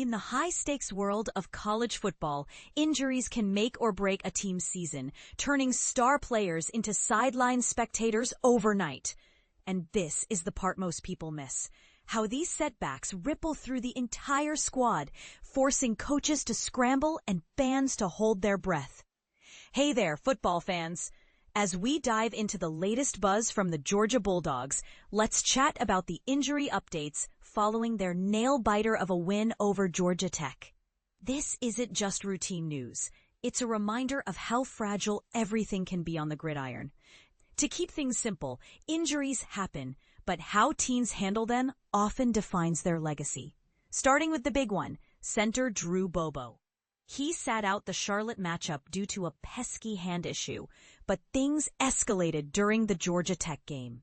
In the high-stakes world of college football, injuries can make or break a team's season, turning star players into sideline spectators overnight. And this is the part most people miss. How these setbacks ripple through the entire squad, forcing coaches to scramble and fans to hold their breath. Hey there, football fans! As we dive into the latest buzz from the Georgia Bulldogs, let's chat about the injury updates following their nail-biter of a win over Georgia Tech. This isn't just routine news. It's a reminder of how fragile everything can be on the gridiron. To keep things simple, injuries happen, but how teams handle them often defines their legacy. Starting with the big one, center Drew Bobo. He sat out the Charlotte matchup due to a pesky hand issue, but things escalated during the Georgia Tech game.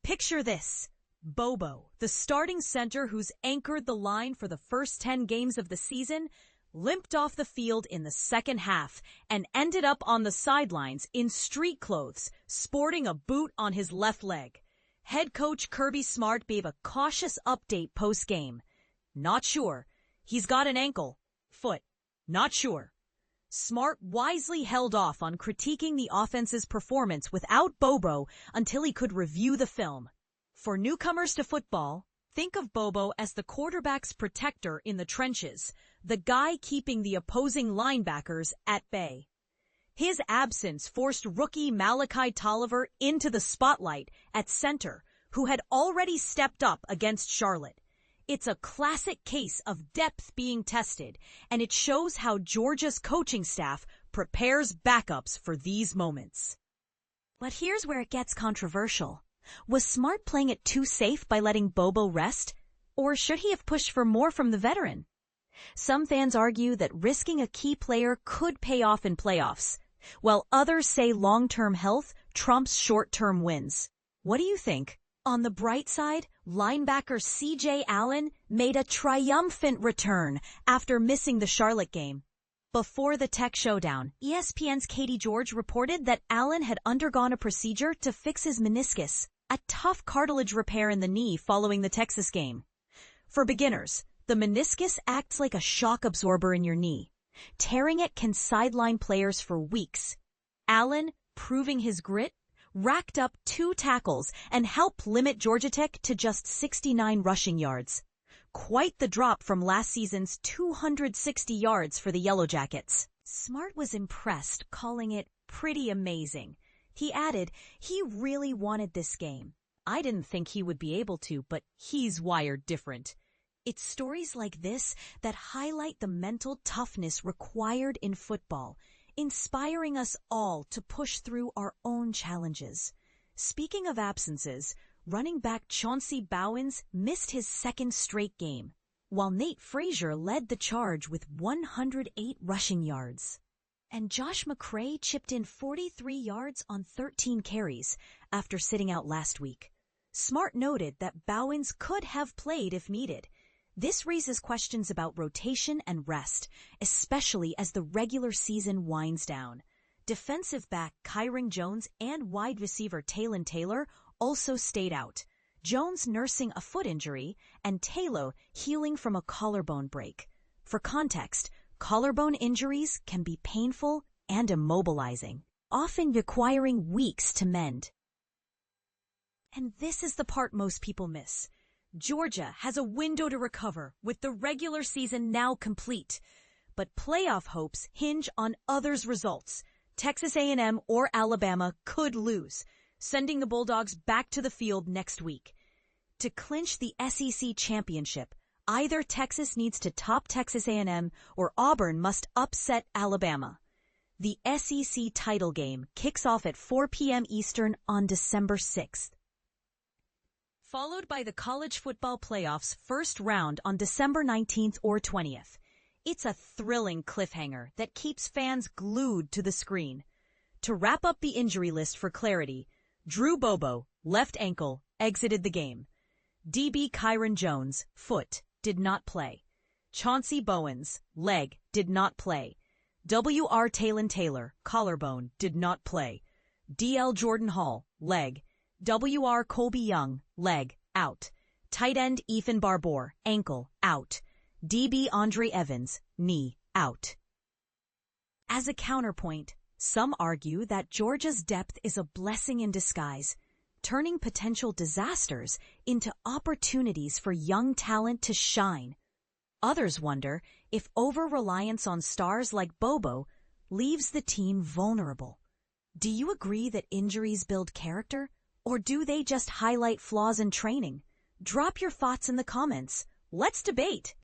Picture this. Bobo, the starting center who's anchored the line for the first 10 games of the season, limped off the field in the second half and ended up on the sidelines in street clothes, sporting a boot on his left leg. Head coach Kirby Smart gave a cautious update post-game. Not sure. He's got an ankle. Foot. Not sure. Smart wisely held off on critiquing the offense's performance without Bobo until he could review the film. For newcomers to football, think of Bobo as the quarterback's protector in the trenches, the guy keeping the opposing linebackers at bay. His absence forced rookie Malachi Tolliver into the spotlight at center, who had already stepped up against Charlotte. It's a classic case of depth being tested, and it shows how Georgia's coaching staff prepares backups for these moments. But here's where it gets controversial. Was Smart playing it too safe by letting Bobo rest? Or should he have pushed for more from the veteran? Some fans argue that risking a key player could pay off in playoffs, while others say long-term health trumps short-term wins. What do you think? On the bright side, linebacker C.J. Allen made a triumphant return after missing the Charlotte game. Before the Tech showdown, ESPN's Katie George reported that Allen had undergone a procedure to fix his meniscus, a tough cartilage repair in the knee following the Texas game. For beginners, the meniscus acts like a shock absorber in your knee. Tearing it can sideline players for weeks. Allen, proving his grit, racked up 2 tackles and helped limit Georgia Tech to just 69 rushing yards. Quite the drop from last season's 260 yards for the Yellow Jackets. Smart was impressed, calling it pretty amazing. He added, "He really wanted this game. I didn't think he would be able to, but he's wired different." It's stories like this that highlight the mental toughness required in football, inspiring us all to push through our own challenges. Speaking of absences, running back Chauncey Bowens missed his second straight game, while Nate Frazier led the charge with 108 rushing yards. And Josh McCray chipped in 43 yards on 13 carries after sitting out last week. Smart noted that Bowens could have played if needed. This raises questions about rotation and rest, especially as the regular season winds down. Defensive back Kyron Jones and wide receiver Talyn Taylor also stayed out. Jones nursing a foot injury and Taylor healing from a collarbone break. For context, collarbone injuries can be painful and immobilizing, often requiring weeks to mend. And this is the part most people miss. Georgia has a window to recover with the regular season now complete, but playoff hopes hinge on others' results. Texas A&M or Alabama could lose, sending the Bulldogs back to the field next week. To clinch the SEC championship, either Texas needs to top Texas A&M or Auburn must upset Alabama. The SEC title game kicks off at 4 p.m. Eastern on December 6th. Followed by the college football playoffs first round on December 19th or 20th. It's a thrilling cliffhanger that keeps fans glued to the screen. To wrap up the injury list for clarity, Drew Bobo, left ankle, exited the game. DB Kyron Jones, foot, did not play. Chauncey Bowens, leg, did not play. W.R. Talyn Taylor, collarbone, did not play. D.L. Jordan Hall, leg. W.R. Colby Young, leg, out. Tight end Ethan Barbour, ankle, out. DB Andre Evans, knee, out. As a counterpoint, some argue that Georgia's depth is a blessing in disguise, turning potential disasters into opportunities for young talent to shine. Others wonder if over-reliance on stars like Bobo leaves the team vulnerable. Do you agree that injuries build character, or do they just highlight flaws in training? Drop your thoughts in the comments. Let's debate.